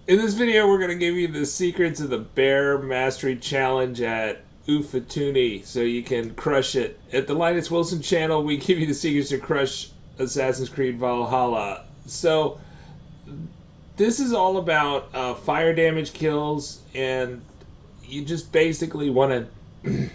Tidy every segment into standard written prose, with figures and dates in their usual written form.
In this video, we're going to give you the secrets of the Bear Mastery Challenge at Uffentune so you can crush it. At the Linus Wilson channel, we give you the secrets to crush Assassin's Creed Valhalla. So, this is all about fire damage kills, and you just basically want to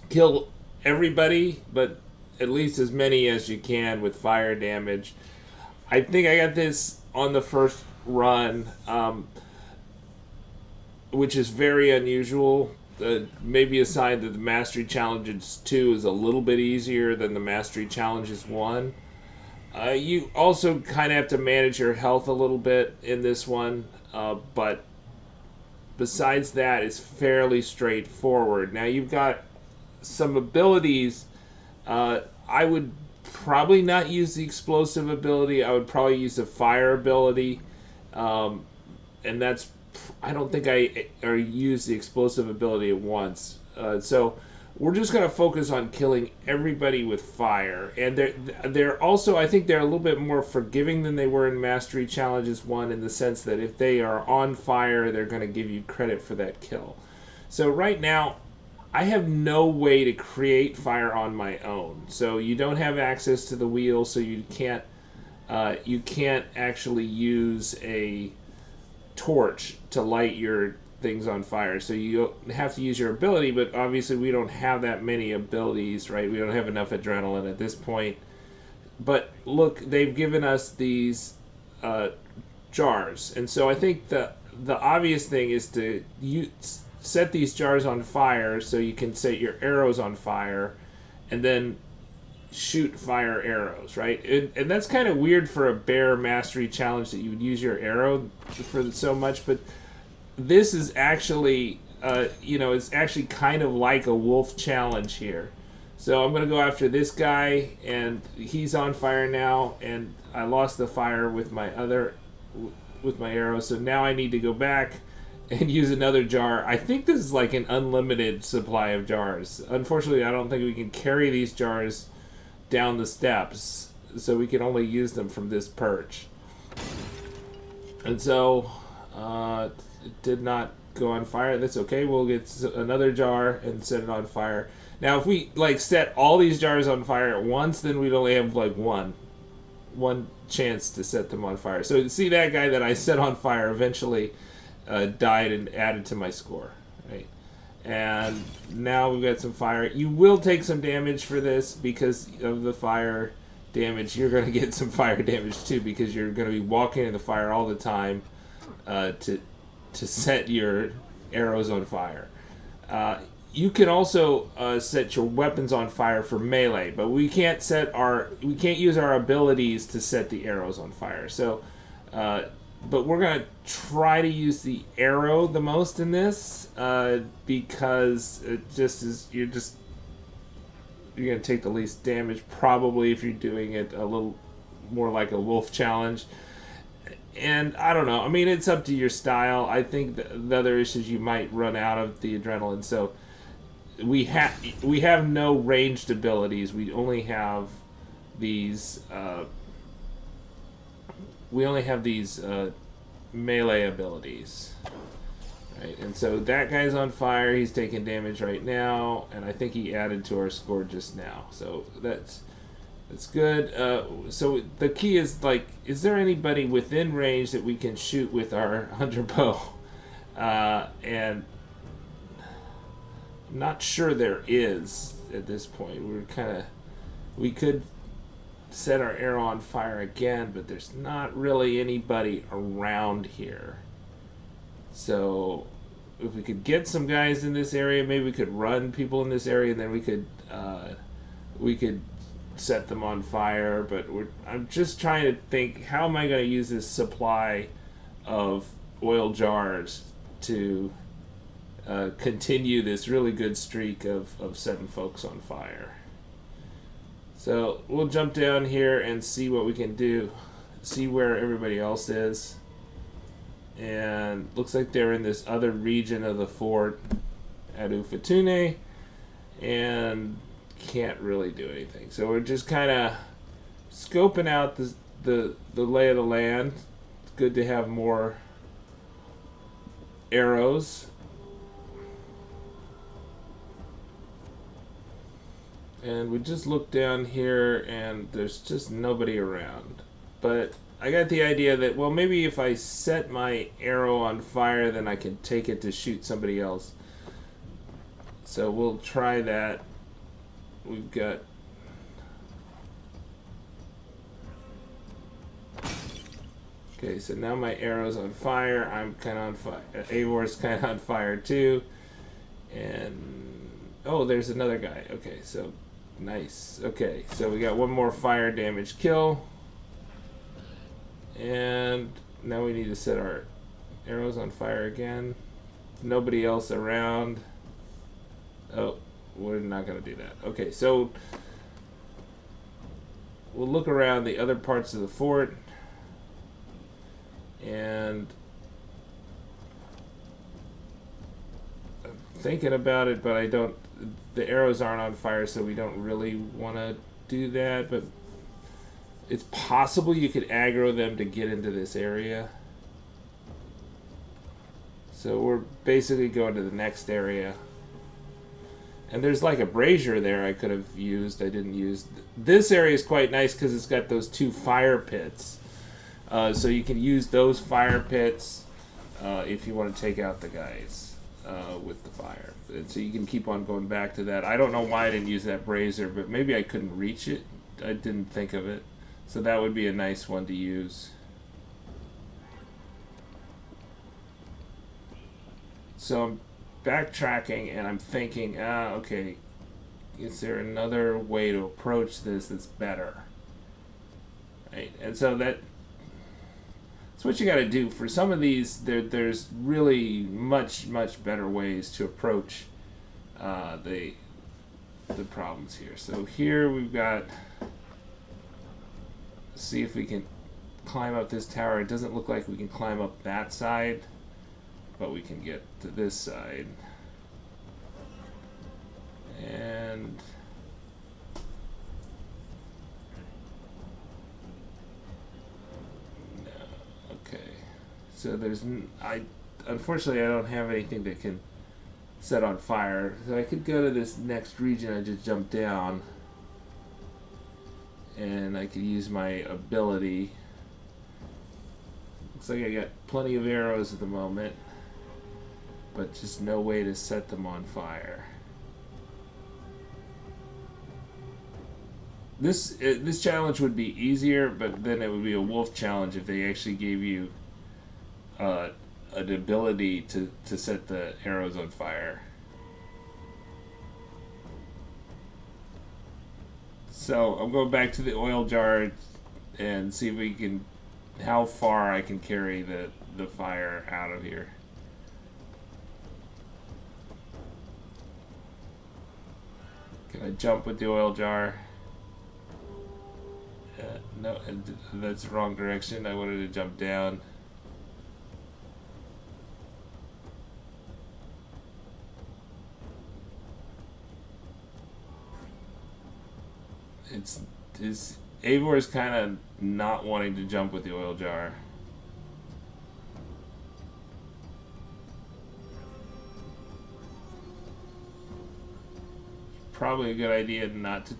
kill everybody, but at least as many as you can with fire damage. I think I got this on the first run, which is very unusual. Maybe a sign that the Mastery Challenges 2 is a little bit easier than the Mastery Challenges 1. You also kind of have to manage your health a little bit in this one, but besides that, it's fairly straightforward. Now, you've got some abilities. I would probably not use the explosive ability. I would probably use the fire ability. And that's, I don't think I use the explosive ability at once. So we're just going to focus on killing everybody with fire. And they're also, I think they're a little bit more forgiving than they were in Mastery Challenges 1, in the sense that if they are on fire, they're going to give you credit for that kill. So right now, I have no way to create fire on my own. So you don't have access to the wheel, so you can't actually use a torch to light your things on fire. So you have to use your ability, but obviously we don't have that many abilities, right? We don't have enough adrenaline at this point. But look, they've given us these jars. And so I think the obvious thing is to set these jars on fire so you can set your arrows on fire and then shoot fire arrows, right? And that's kind of weird for a bear mastery challenge that you would use your arrow for so much, but this is actually, it's actually kind of like a wolf challenge here. So I'm going to go after this guy, and he's on fire now, and I lost the fire with my arrow, so now I need to go back and use another jar. I think this is like an unlimited supply of jars. Unfortunately, I don't think we can carry these jars down the steps, so we can only use them from this perch. And so, it did not go on fire. That's okay. We'll get another jar and set it on fire. Now, if we set all these jars on fire at once, then we'd only have one chance to set them on fire. So see, that guy that I set on fire eventually died and added to my score, right? And now we've got some fire. You will take some damage for this because of the fire damage. You're going to get some fire damage too, because you're going to be walking in the fire all the time to set your arrows on fire. You can also set your weapons on fire for melee, but we can't use our abilities to set the arrows on fire. So, but we're gonna try to use the arrow the most in this because it just is. You're gonna take the least damage probably if you're doing it a little more like a wolf challenge. And I don't know. I mean, it's up to your style. I think the other issues, you might run out of the adrenaline. So we have no ranged abilities. We only have these. Melee abilities, right? And so that guy's on fire. He's taking damage right now, and I think he added to our score just now. So that's good. So the key is, is there anybody within range that we can shoot with our hunter bow? And I'm not sure there is at this point. We could set our arrow on fire again, but there's not really anybody around here. So if we could get some guys in this area, maybe we could run people in this area, and then we could set them on fire. But I'm just trying to think, how am I going to use this supply of oil jars to continue this really good streak of setting folks on fire. So we'll jump down here and see what we can do. See where everybody else is. And looks like they're in this other region of the fort at Uffentune. And can't really do anything. So we're just kind of scoping out the lay of the land. It's good to have more arrows. And we just look down here and there's just nobody around. But I got the idea that, well, maybe if I set my arrow on fire, then I can take it to shoot somebody else. So we'll try that. We've got... Okay, so now my arrow's on fire. I'm kind of on fire. Eivor's kind of on fire too. And... oh, there's another guy. Okay, so... nice. Okay, so we got one more fire damage kill. And now we need to set our arrows on fire again. Nobody else around. Oh, we're not going to do that. Okay, so we'll look around the other parts of the fort. And I'm thinking about it, but I don't... the arrows aren't on fire, so we don't really want to do that, but it's possible you could aggro them to get into this area. So we're basically going to the next area. And there's like a brazier there I could have used. I didn't use. This area is quite nice because it's got those 2 fire pits. So you can use those fire pits if you want to take out the guys with the fire. And so you can keep on going back to that. I don't know why I didn't use that brazier, but maybe I couldn't reach it. I didn't think of it. So that would be a nice one to use. So I'm backtracking and I'm thinking, okay, is there another way to approach this that's better? Right? And so that's what you got to do. For some of these, there's really much better ways to approach the problems here. So here we've got, see if we can climb up this tower. It doesn't look like we can climb up that side, but we can get to this side. And no, okay. So there's unfortunately I don't have anything that can set on fire. So I could go to this next region I just jumped down, and I could use my ability. Looks like I got plenty of arrows at the moment, but just no way to set them on fire. This challenge would be easier, but then it would be a wolf challenge if they actually gave you an ability to set the arrows on fire. So I'm going back to the oil jar and see if we can, how far I can carry the fire out of here. Can I jump with the oil jar? No, that's the wrong direction. I wanted to jump down. Eivor is kind of not wanting to jump with the oil jar. Probably a good idea not to.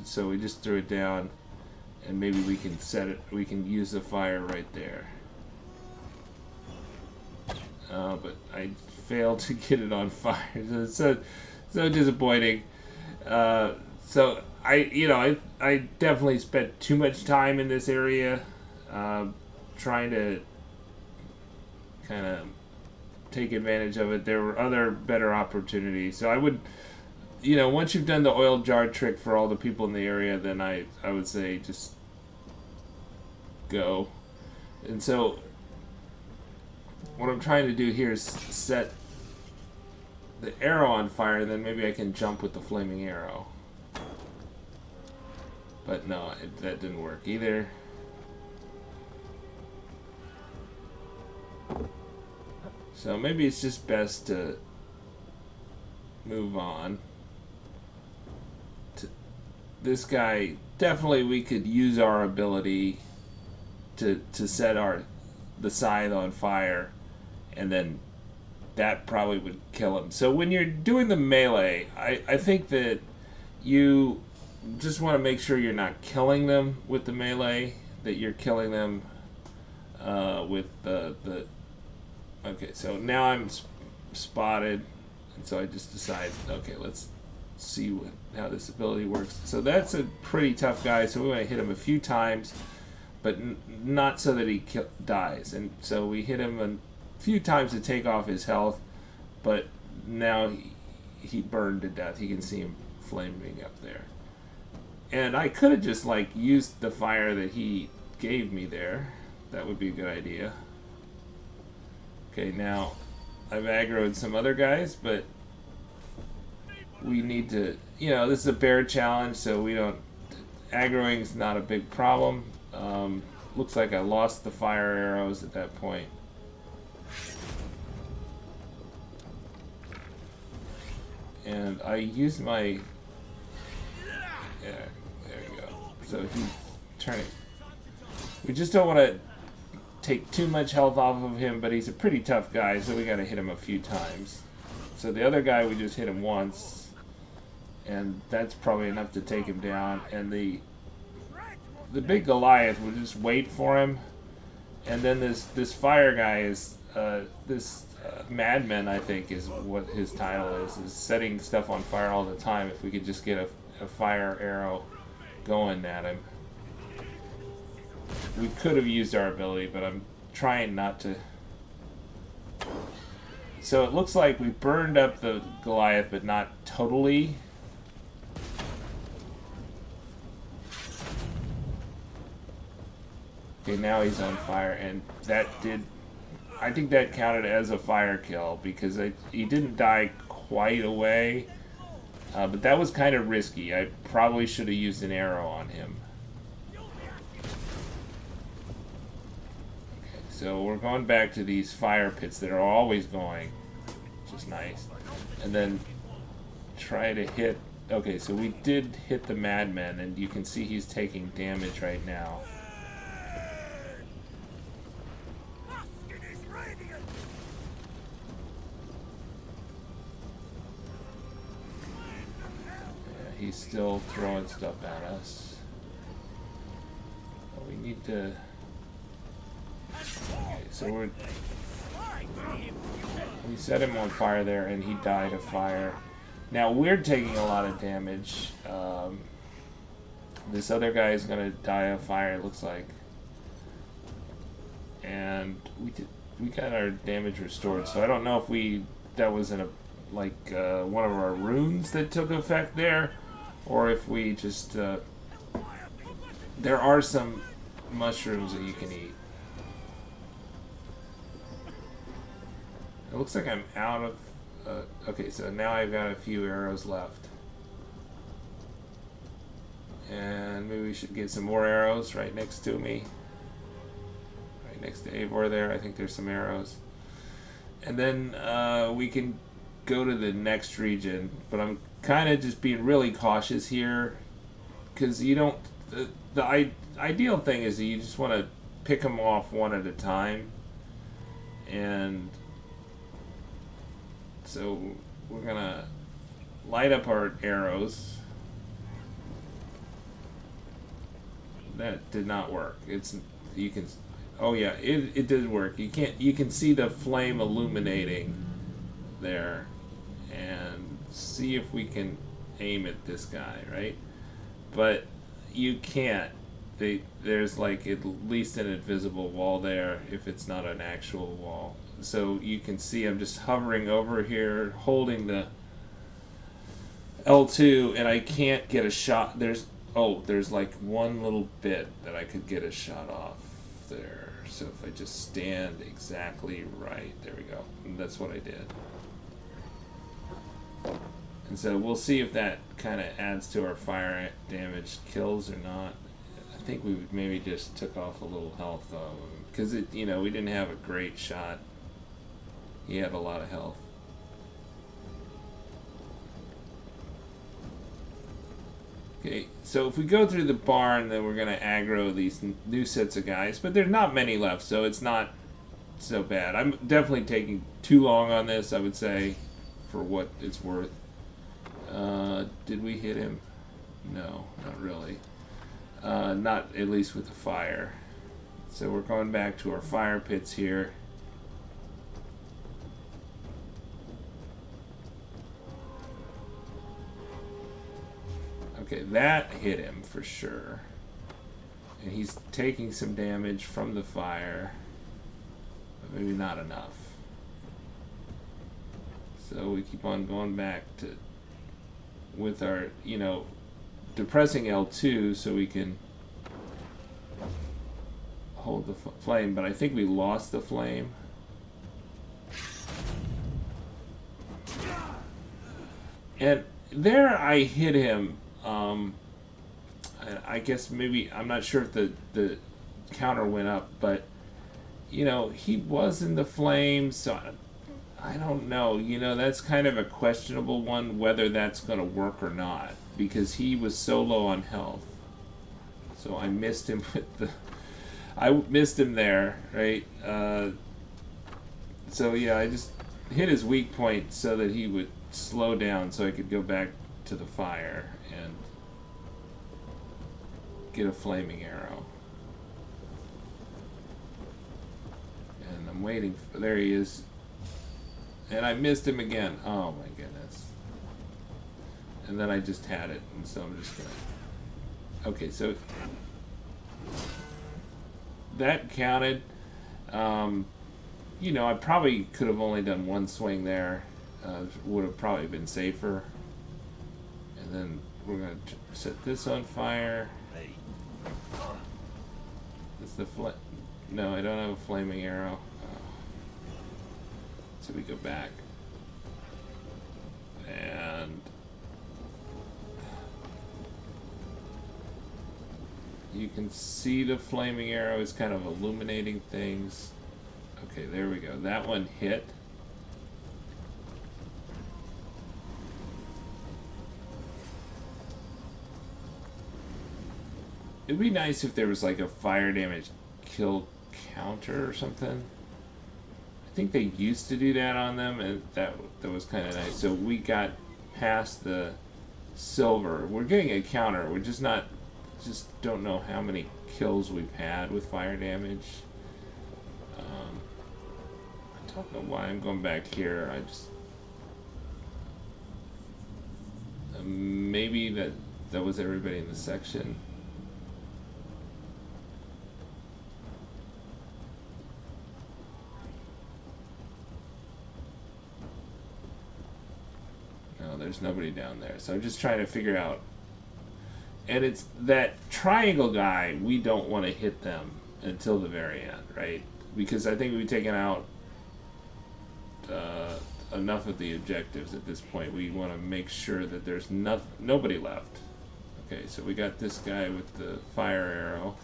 So we just threw it down, and maybe we can set it. We can use the fire right there. But I failed to get it on fire. So disappointing. So I definitely spent too much time in this area, trying to kind of take advantage of it. There were other better opportunities. So I would, once you've done the oil jar trick for all the people in the area, then I would say just go. And so what I'm trying to do here is set the arrow on fire, and then maybe I can jump with the flaming arrow. But no, that didn't work either. So maybe it's just best to move on. This guy, definitely we could use our ability to set the scythe on fire and then that probably would kill him. So when you're doing the melee, I think that you just want to make sure you're not killing them with the melee, that you're killing them with the okay, so now I'm spotted, and so I just decide, okay, let's see how this ability works. So that's a pretty tough guy, so we want to hit him a few times, but not so that he dies. And so we hit him a few times to take off his health, but now he burned to death. You can see him flaming up there. And I could have just like used the fire that he gave me there. That would be a good idea. Okay, now I've aggroed some other guys, but we need to, you know, this is a bear challenge, so we don't, aggroing is not a big problem. Looks like I lost the fire arrows at that point. And I used my, yeah, there you go. So he's turning. We just don't want to take too much health off of him, but he's a pretty tough guy, so we got to hit him a few times. So the other guy, we just hit him once, and that's probably enough to take him down. And the big Goliath, we'll just wait for him, and then this fire guy is Madman, I think is what his title is setting stuff on fire all the time. If we could just get a fire arrow going at him. We could have used our ability, but I'm trying not to. So it looks like we burned up the Goliath, but not totally. Okay, now he's on fire, and that did, I think that counted as a fire kill, because he didn't die quite away, but that was kind of risky. I probably should have used an arrow on him. Okay, so we're going back to these fire pits that are always going, which is nice, and then try to hit, okay, so we did hit the Madman, and you can see he's taking damage right now. He's still throwing stuff at us. We need to. Okay, so we set him on fire there, and he died of fire. Now we're taking a lot of damage. This other guy is gonna die of fire. It looks like, and we got our damage restored. So I don't know if that was in a one of our runes that took effect there. Or if we just, there are some mushrooms that you can eat. It looks like I'm out of, okay, so now I've got a few arrows left. And maybe we should get some more arrows right next to me. Right next to Eivor there, I think there's some arrows. And then we can go to the next region, but I'm kind of just being really cautious here, because you don't, the ideal thing is that you just want to pick them off one at a time, and so we're gonna light up our arrows. That did not work. You can, oh yeah, it did work. You can see the flame illuminating there, and see if we can aim at this guy, right? But you can't. There's like at least an invisible wall there if it's not an actual wall. So you can see I'm just hovering over here, holding the L2, and I can't get a shot. There's like one little bit that I could get a shot off there. So if I just stand exactly right, there we go. And that's what I did. And so we'll see if that kind of adds to our fire damage kills or not. I think we maybe just took off a little health of him, because we didn't have a great shot. He had a lot of health. Okay, so if we go through the barn, then we're going to aggro these new sets of guys, but there's not many left, so it's not so bad. I'm definitely taking too long on this, I would say, for what it's worth. Did we hit him? No, not really. Not at least with the fire. So we're going back to our fire pits here. Okay, that hit him for sure. And he's taking some damage from the fire. But maybe not enough. So we keep on going back to... with our, you know, depressing L2 so we can hold the flame. But I think we lost the flame. And there I hit him. I guess maybe, I'm not sure if the counter went up, but, you know, he was in the flames, so I don't know. You know, that's kind of a questionable one, whether that's going to work or not, because he was so low on health. So I missed him with the... I missed him there, right? So yeah, I just hit his weak point so that he would slow down so I could go back to the fire and get a flaming arrow. And I'm waiting for... there he is. And I missed him again. Oh my goodness. And then I just had it, and so I'm just gonna... okay, so that counted. You know, I probably could have only done one swing there. Would have probably been safer. And then we're going to set this on fire. It's the no, I don't have a flaming arrow. So we go back. And you can see the flaming arrow is kind of illuminating things. Okay, there we go. That one hit. It'd be nice if there was like a fire damage kill counter or something. I think they used to do that on them, and that was kind of nice. So we got past the silver. We're getting a counter. We're just don't know how many kills we've had with fire damage. I don't know why I'm going back here. I just maybe that was everybody in the section. There's nobody down there. So I'm just trying to figure out. And it's that triangle guy, we don't want to hit them until the very end, right? Because I think we've taken out enough of the objectives at this point. We want to make sure that there's nobody left. Okay, so we got this guy with the fire arrow.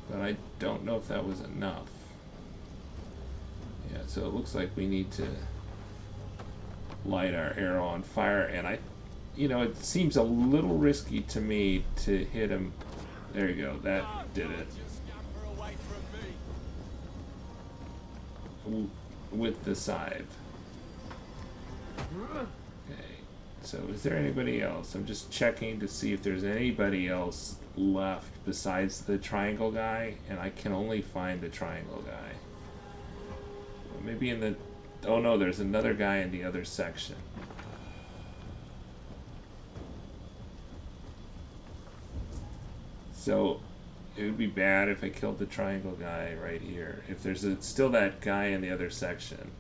But I don't know if that was enough. Yeah, so it looks like we need to light our arrow on fire, and you know, it seems a little risky to me to hit him. There you go, that did it. With the scythe. Okay, so is there anybody else? I'm just checking to see if there's anybody else left besides the triangle guy, and I can only find the triangle guy. Maybe in the... oh no, there's another guy in the other section. So it would be bad if I killed the triangle guy right here. If there's still that guy in the other section.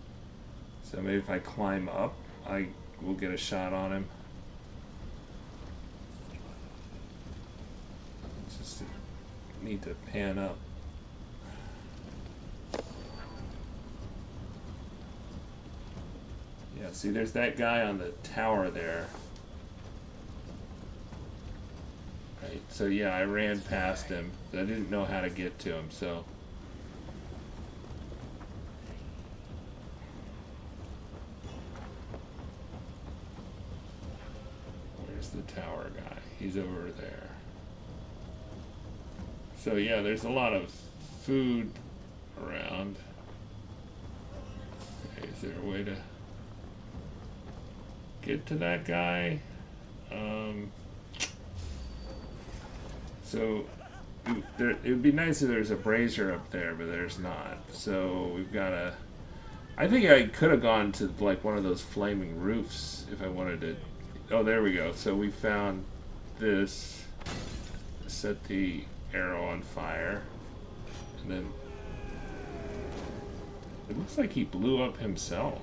So maybe if I climb up, I will get a shot on him. Just need to pan up. Yeah, see, there's that guy on the tower there. Right, so yeah, I ran past him. I didn't know how to get to him, so... where's the tower guy? He's over there. So yeah, there's a lot of food around. Okay, is there a way to get to that guy? So it would be nice if there's a brazier up there, but there's not. So we've got to... I think I could have gone to like one of those flaming roofs if I wanted to. Oh, there we go. So we found this. Set the arrow on fire. And then it looks like he blew up himself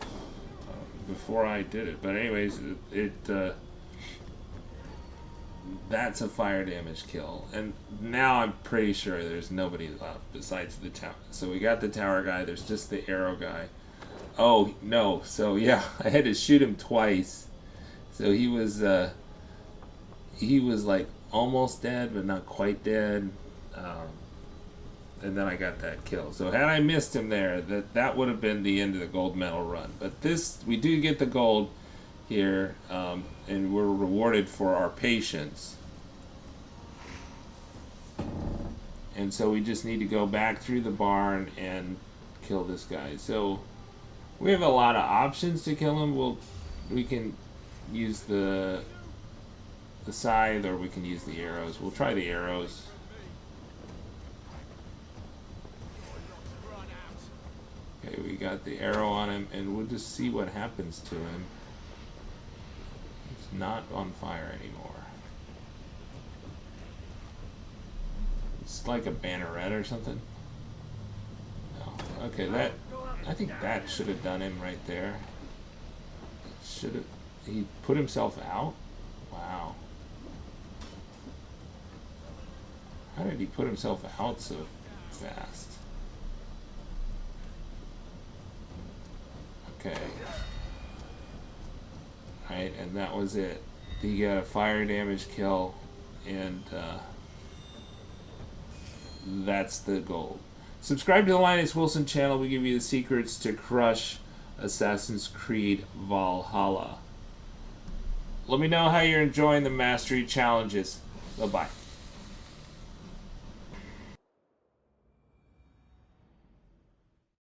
before I did it. But anyways, that's a fire damage kill. And now I'm pretty sure there's nobody left besides the tower. So we got the tower guy. There's just the arrow guy. Oh, no. So, yeah, I had to shoot him twice. So he was like almost dead, but not quite dead. And then I got that kill. So had I missed him there, that would have been the end of the gold medal run. But this, we do get the gold here, and we're rewarded for our patience. And so we just need to go back through the barn and kill this guy. So we have a lot of options to kill him. We can use the scythe, or we can use the arrows. We'll try the arrows. Okay, we got the arrow on him, and we'll just see what happens to him. It's not on fire anymore. It's like a banneret or something. No. Okay, I think that should have done him right there. Should have. He put himself out? Wow. How did he put himself out so fast? Okay. Alright, and that was it. He got a fire damage kill, and that's the gold. Subscribe to the Linus Wilson channel. We give you the secrets to crush Assassin's Creed Valhalla. Let me know how you're enjoying the mastery challenges. Bye-bye.